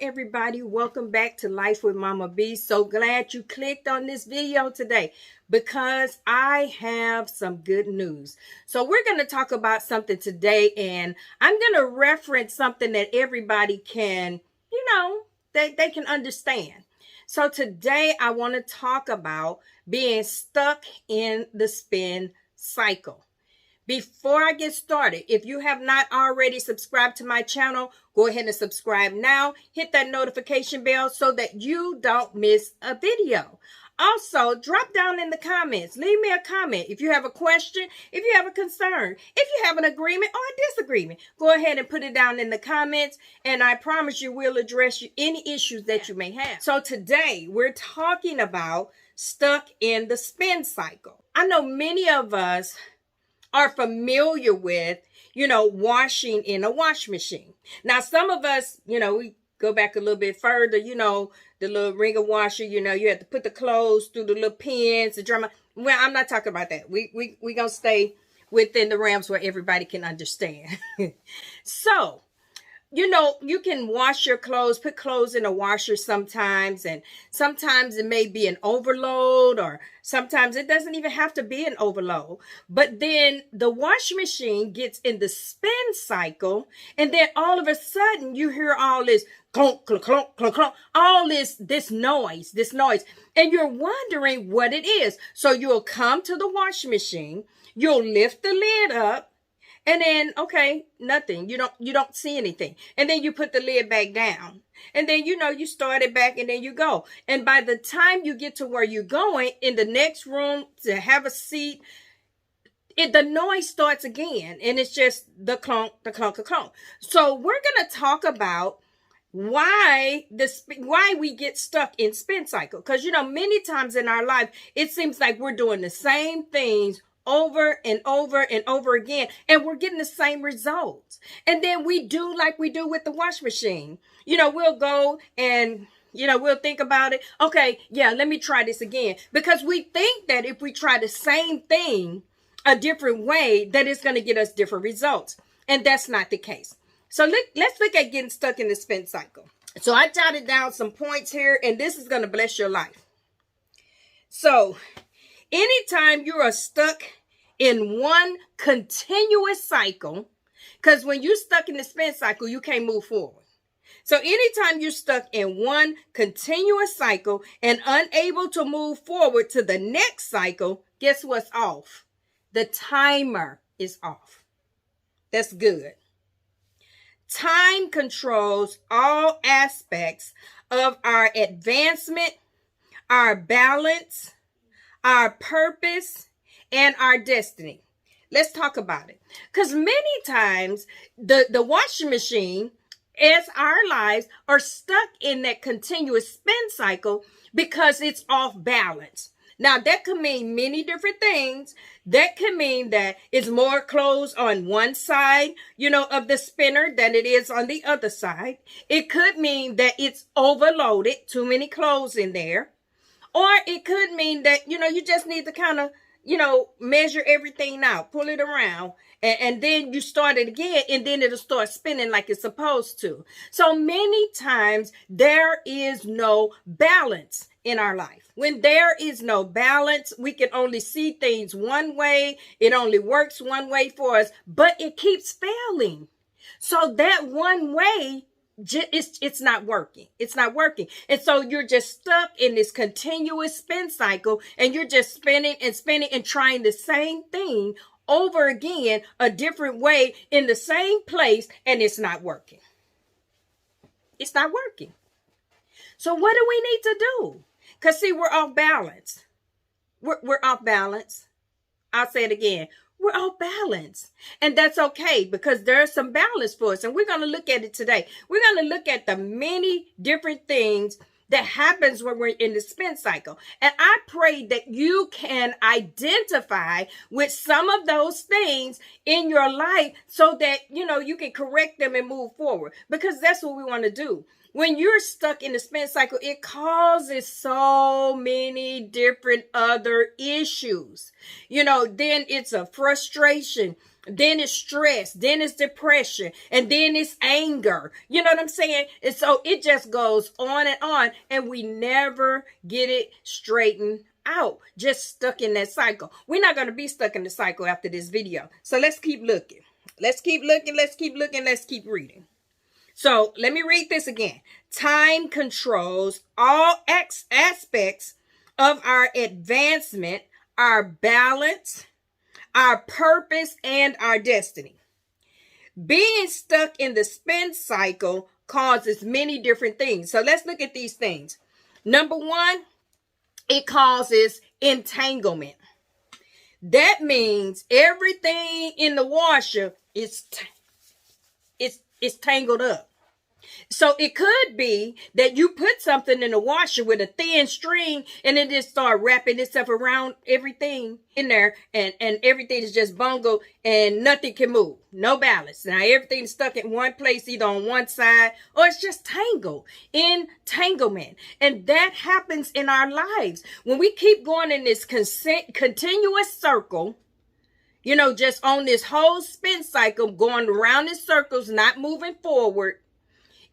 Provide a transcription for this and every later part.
everybody. Welcome back to Life with Mama B. So glad you clicked on this video today because I have some good news. So we're going to talk about something today, and I'm going to reference something that everybody can, they can understand. So today I want to talk about being stuck in the spin cycle. Before I get started, if you have not already subscribed to my channel, go ahead and subscribe now. Hit that notification bell so that you don't miss a video. Also, drop down in the comments. Leave me a comment. If you have a question, if you have a concern, if you have an agreement or a disagreement, go ahead and put it down in the comments. And I promise you we'll address any issues that you may have. So today we're talking about stuck in the spin cycle. I know many of us are familiar with, washing in a wash machine. Now, some of us, we go back a little bit further, the little ringer washer, you have to put the clothes through the little pins, the drum. Well, I'm not talking about that. We gonna stay within the realms where everybody can understand. So, you can wash your clothes, put clothes in a washer sometimes, and sometimes it may be an overload, or sometimes it doesn't even have to be an overload. But then the wash machine gets in the spin cycle, and then all of a sudden you hear all this clunk, clunk, clunk, clunk, clunk, all this noise, and you're wondering what it is. So you'll come to the wash machine, you'll lift the lid up, and then, okay, nothing. You don't see anything. And then you put the lid back down. And then, you start it back and then you go. And by the time you get to where you're going, in the next room to have a seat, the noise starts again. And it's just the clunk, the clunk, the clunk. So we're going to talk about why we get stuck in spin cycle. Because, many times in our life, it seems like we're doing the same things over and over and over again, and we're getting the same results. And then we do like we do with the wash machine. We'll go and we'll think about it. Okay, yeah, let me try this again, because we think that if we try the same thing a different way, that it's going to get us different results, and that's not the case. So let's look at getting stuck in the spin cycle. So I jotted down some points here, and this is going to bless your life. So anytime you are stuck in one continuous cycle, because when you're stuck in the spin cycle, you can't move forward. So anytime you're stuck in one continuous cycle and unable to move forward to the next cycle, guess what's off? The timer is off. That's good. Time controls all aspects of our advancement, our balance, our purpose, and our destiny. Let's talk about it. Because many times the washing machine, as our lives, are stuck in that continuous spin cycle because it's off balance. Now, that could mean many different things. That could mean that it's more clothes on one side, of the spinner than it is on the other side. It could mean that it's overloaded, too many clothes in there. Or it could mean that, you just need to kind of, measure everything out, pull it around, and then you start it again, and then it'll start spinning like it's supposed to. So many times there is no balance in our life. When there is no balance, we can only see things one way. It only works one way for us, but it keeps failing. So that one way, it's not working. It's not working. And so you're just stuck in this continuous spin cycle, and you're just spinning and spinning and trying the same thing over again, a different way in the same place, and it's not working. It's not working. So what do we need to do? Because see, we're off balance. We're off balance. I'll say it again. We're off balance. And that's okay, because there's some balance for us. And we're going to look at it today. We're going to look at the many different things that happens when we're in the spin cycle. And I pray that you can identify with some of those things in your life so that, you can correct them and move forward, because that's what we want to do. When you're stuck in the spin cycle, it causes so many different other issues. Then it's a frustration. then it's stress, then it's depression, and then it's anger. You know what I'm saying? And so it just goes on, and we never get it straightened out. Just stuck in that cycle. We're not going to be stuck in the cycle after this video. So let's keep looking. Let's keep looking. Let's keep looking. Let's keep reading. So let me read this again. Time controls all aspects of our advancement, our balance, our purpose, and our destiny. Being stuck in the spin cycle causes many different things. So let's look at these things. Number one, it causes entanglement. That means everything in the washer is tangled up. So it could be that you put something in the washer with a thin string and it just start wrapping itself around everything in there, and everything is just bungled and nothing can move. No balance. Now everything's stuck in one place, either on one side, or it's just tangled. Entanglement. And that happens in our lives. When we keep going in this continuous circle, you know, just on this whole spin cycle, going around in circles, not moving forward,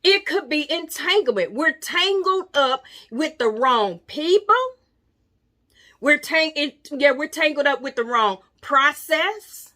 it could be entanglement. We're tangled up with the wrong people. We're tangled up with the wrong process.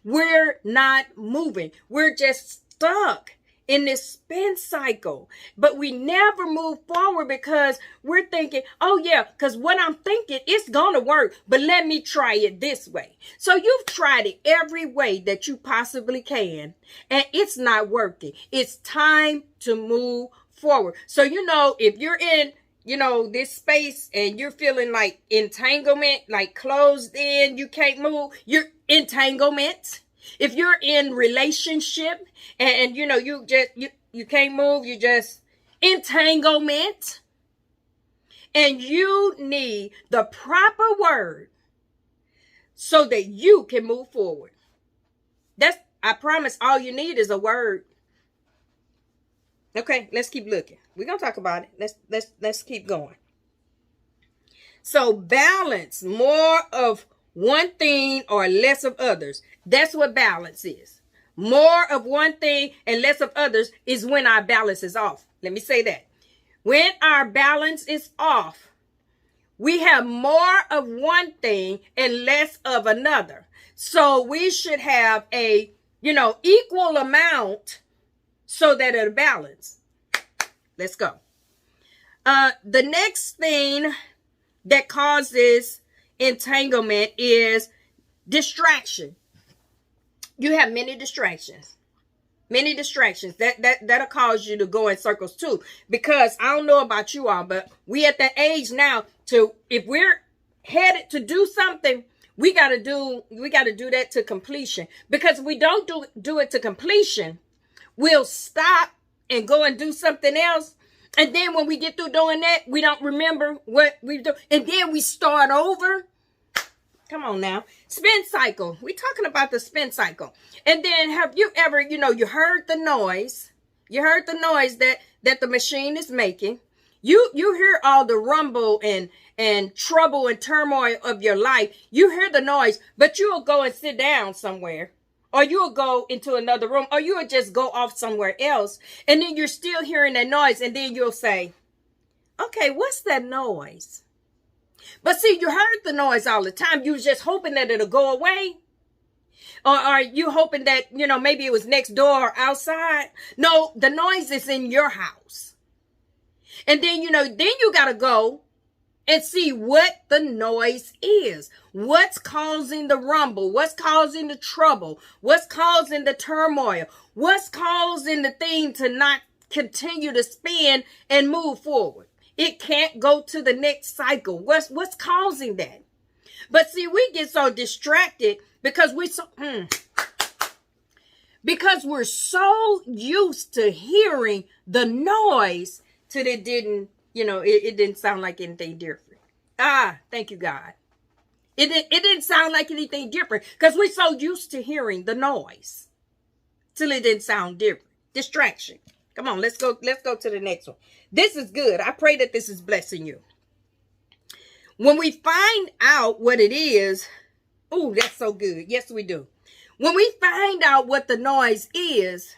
We're not moving. We're just stuck in this spin cycle. But we never move forward because we're thinking, oh yeah, because what I'm thinking, it's going to work, but let me try it this way. So you've tried it every way that you possibly can, and it's not working. It's time to move forward. So, you know, if you're in, you know, this space and you're feeling like entanglement, like closed in, you can't move, you're entanglement. If you're in relationship and you know, you can't move, you just entanglement, and you need the proper word so that you can move forward. I promise, all you need is a word. Okay, let's keep looking. We're going to talk about it. Let's keep going. So balance, more of one thing or less of others. That's what balance is. More of one thing and less of others is when our balance is off. Let me say that. When our balance is off, we have more of one thing and less of another. So we should have a, you know, equal amount so that it'll balance. Let's go. The next thing that causes entanglement is distraction. You have many distractions. That'll cause you to go in circles too. Because I don't know about you all, but we at that age now if we're headed to do something, we gotta do that to completion. Because if we don't do it to completion, we'll stop and go and do something else. And then when we get through doing that, we don't remember what we do. And then we start over. Come on now. Spin cycle. We're talking about the spin cycle. And then have you ever, you know, you heard the noise. You heard the noise that the machine is making. You hear all the rumble and trouble and turmoil of your life. You hear the noise, but you'll go and sit down somewhere. Or you'll go into another room, or you'll just go off somewhere else. And then you're still hearing that noise. And then you'll say, okay, what's that noise? But see, you heard the noise all the time. You was just hoping that it'll go away. Or are you hoping that, you know, maybe it was next door or outside? No, the noise is in your house. And then, you know, then you got to go and see what the noise is. What's causing the rumble? What's causing the trouble? What's causing the turmoil? What's causing the thing to not continue to spin and move forward? It can't go to the next cycle. What's causing that? But see, we get so distracted because we're so used to hearing the noise till it didn't, you know, it didn't sound like anything different. Thank you, God. It didn't sound like anything different because we're so used to hearing the noise till it didn't sound different. Distraction. Come on, let's go to the next one. This is good. I pray that this is blessing you. When we find out what it is, oh, that's so good. Yes, we do. When we find out what the noise is,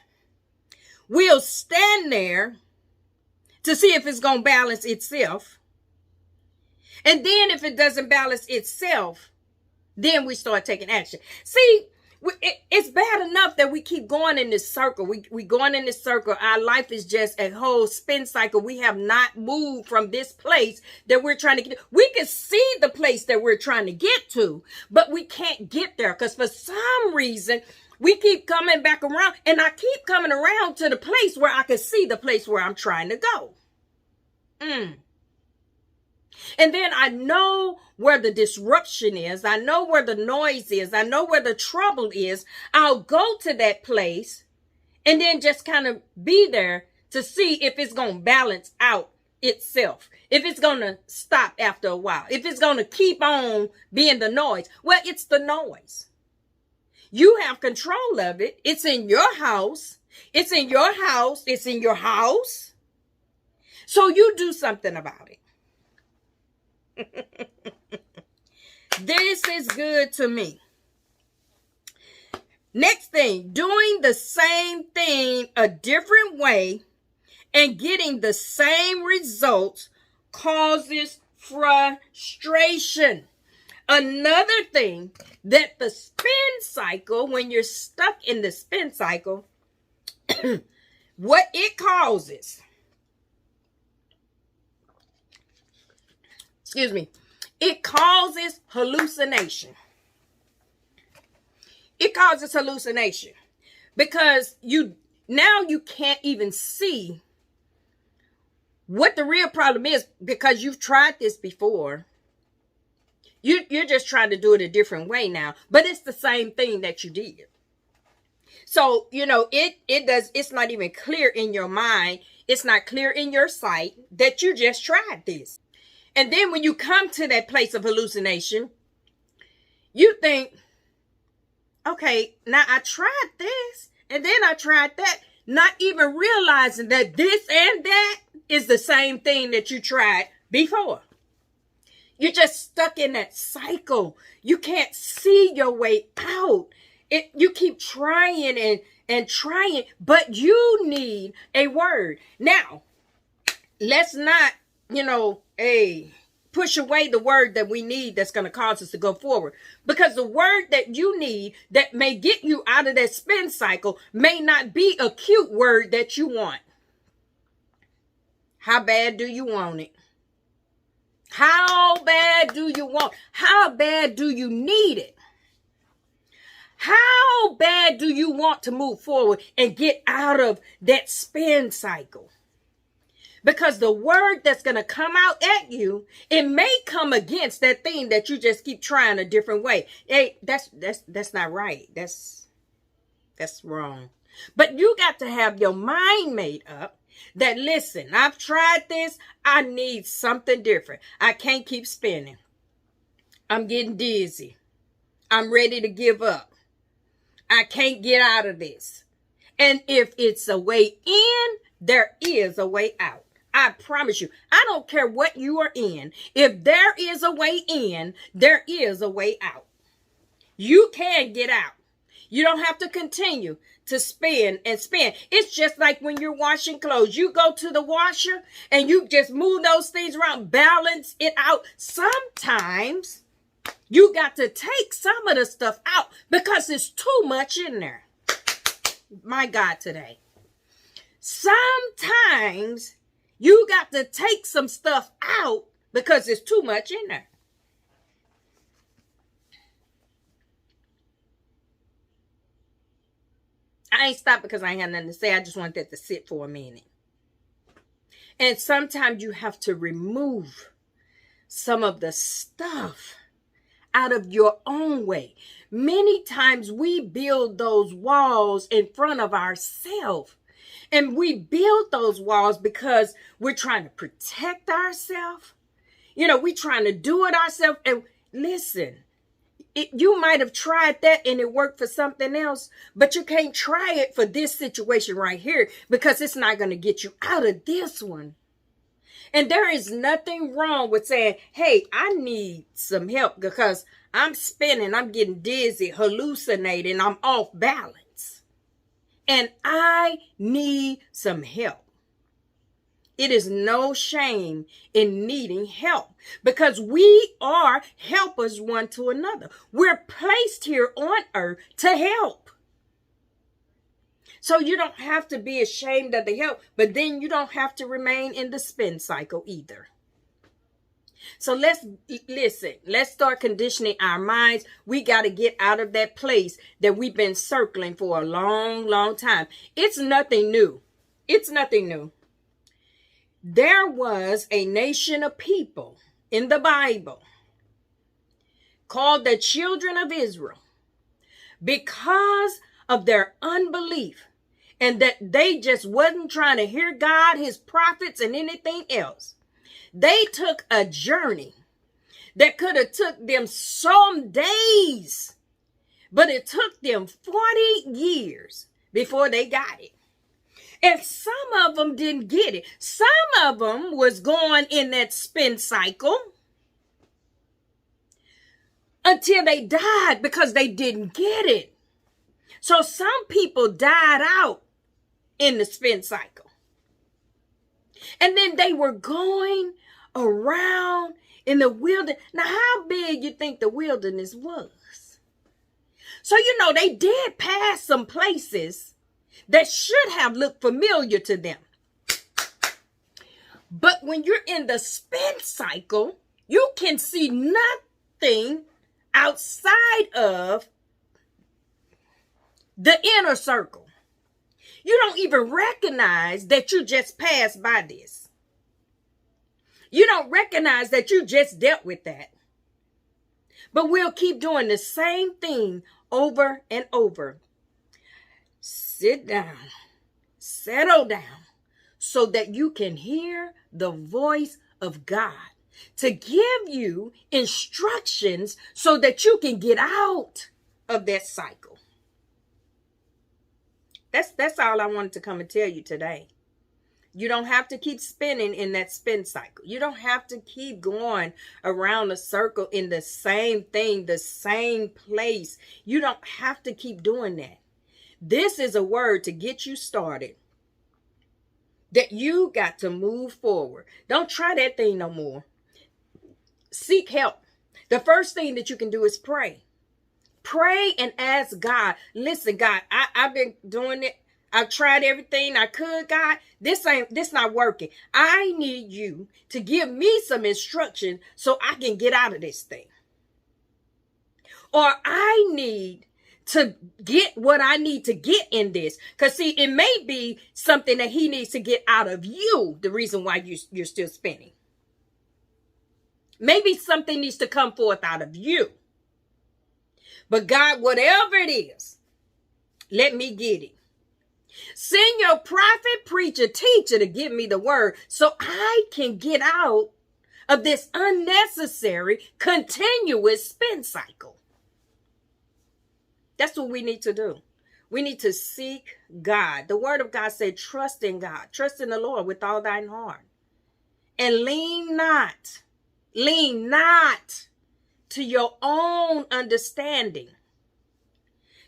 we'll stand there to see if it's going to balance itself. And then if it doesn't balance itself, then we start taking action. See, it's bad enough that we keep going in this circle. We going in this circle. Our life is just a whole spin cycle. We have not moved from this place that we're trying to get. We can see the place that we're trying to get to, but we can't get there because for some reason we keep coming back around, and I keep coming around to the place where I can see the place where I'm trying to go. And then I know where the disruption is. I know where the noise is. I know where the trouble is. I'll go to that place and then just kind of be there to see if it's going to balance out itself. If it's going to stop after a while. If it's going to keep on being the noise. Well, it's the noise. You have control of it. It's in your house. It's in your house. It's in your house. So you do something about it. This is good to me. Next thing, doing the same thing a different way and getting the same results causes frustration. Another thing that the spin cycle, when you're stuck in the spin cycle, what it causes, it causes hallucination. It causes hallucination because you can't even see what the real problem is because you've tried this before. You're just trying to do it a different way now, but it's the same thing that you did. So, it's not even clear in your mind. It's not clear in your sight that you just tried this. And then when you come to that place of hallucination, you think, okay, now I tried this and then I tried that, not even realizing that this and that is the same thing that you tried before. You're just stuck in that cycle. You can't see your way out. You keep trying and trying, but you need a word. Now, let's not, push away the word that we need that's going to cause us to go forward. Because the word that you need that may get you out of that spin cycle may not be a cute word that you want. How bad do you want it? How bad do you want? How bad do you need it? How bad do you want to move forward and get out of that spin cycle? Because the word that's going to come out at you, it may come against that thing that you just keep trying a different way. Hey, that's not right. That's wrong. But you got to have your mind made up that, listen, I've tried this. I need something different. I can't keep spinning. I'm getting dizzy. I'm ready to give up. I can't get out of this. And if it's a way in, there is a way out. I promise you, I don't care what you are in. If there is a way in, there is a way out. You can get out. You don't have to continue to spin and spin. It's just like when you're washing clothes. You go to the washer and you just move those things around, balance it out. Sometimes you got to take some of the stuff out because it's too much in there. My God, today. Sometimes you got to take some stuff out because there's too much in there. I ain't stopped because I ain't had nothing to say. I just wanted that to sit for a minute. And sometimes you have to remove some of the stuff out of your own way. Many times we build those walls in front of ourselves. And we build those walls because we're trying to protect ourselves. We're trying to do it ourselves. And listen, you might have tried that and it worked for something else, but you can't try it for this situation right here because it's not going to get you out of this one. And there is nothing wrong with saying, hey, I need some help because I'm spinning, I'm getting dizzy, hallucinating, I'm off balance. And I need some help. It is no shame in needing help because we are helpers one to another. We're placed here on earth to help. So you don't have to be ashamed of the help, but then you don't have to remain in the spin cycle either. So let's start conditioning our minds. We got to get out of that place that we've been circling for a long, long time. It's nothing new. It's nothing new. There was a nation of people in the Bible called the children of Israel because of their unbelief and that they just wasn't trying to hear God, his prophets, and anything else. They took a journey that could have took them some days, but it took them 40 years before they got it. And some of them didn't get it. Some of them was going in that spin cycle until they died because they didn't get it. So some people died out in the spin cycle. And then they were going around in the wilderness. Now, how big you think the wilderness was? So, they did pass some places that should have looked familiar to them. But when you're in the spin cycle, you can see nothing outside of the inner circle. You don't even recognize that you just passed by this. You don't recognize that you just dealt with that. But we'll keep doing the same thing over and over. Sit down, settle down, so that you can hear the voice of God to give you instructions so that you can get out of that cycle. That's all I wanted to come and tell you today. You don't have to keep spinning in that spin cycle. You don't have to keep going around a circle in the same thing, the same place. You don't have to keep doing that. This is a word to get you started. That you got to move forward. Don't try that thing no more. Seek help. The first thing that you can do is pray. Pray and ask God. Listen, God, I've been doing it. I've tried everything I could, God. This not working. I need you to give me some instruction so I can get out of this thing. Or I need to get what I need to get in this. Because see, it may be something that he needs to get out of you, the reason why you're still spinning. Maybe something needs to come forth out of you. But God, whatever it is, let me get it. Send your prophet, preacher, teacher to give me the word so I can get out of this unnecessary, continuous spin cycle. That's what we need to do. We need to seek God. The word of God said, trust in God. Trust in the Lord with all thine heart. And lean not to your own understanding.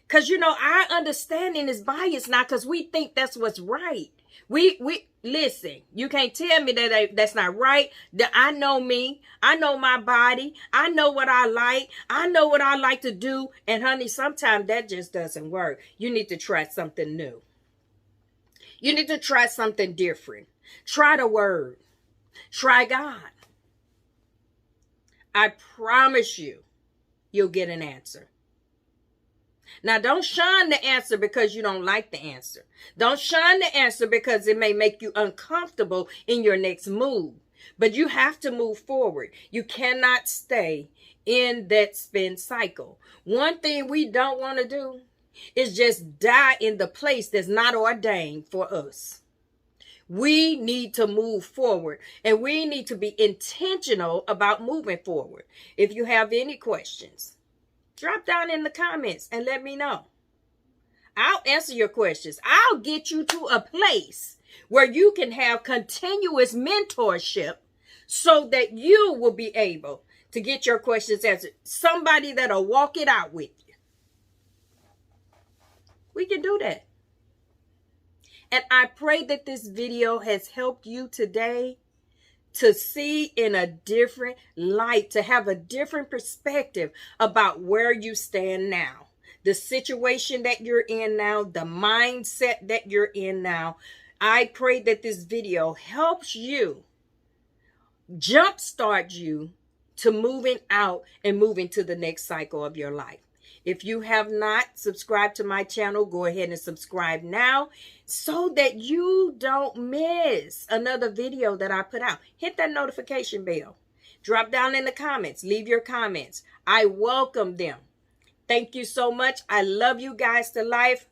Because, our understanding is biased now because we think that's what's right. We listen, you can't tell me that that's not right. That I know me. I know my body. I know what I like. I know what I like to do. And honey, sometimes that just doesn't work. You need to try something new. You need to try something different. Try the word. Try God. I promise you'll get an answer. Now, don't shun the answer because you don't like the answer. Don't shun the answer because it may make you uncomfortable in your next move. But you have to move forward. You cannot stay in that spin cycle. One thing we don't want to do is just die in the place that's not ordained for us. We need to move forward, and we need to be intentional about moving forward. If you have any questions, drop down in the comments and let me know. I'll answer your questions. I'll get you to a place where you can have continuous mentorship so that you will be able to get your questions answered. Somebody that'll walk it out with you. We can do that. And I pray that this video has helped you today to see in a different light, to have a different perspective about where you stand now, the situation that you're in now, the mindset that you're in now. I pray that this video helps you, jumpstart you to moving out and moving to the next cycle of your life. If you have not subscribed to my channel, go ahead and subscribe now so that you don't miss another video that I put out. Hit that notification bell. Drop down in the comments. Leave your comments. I welcome them. Thank you so much. I love you guys to life.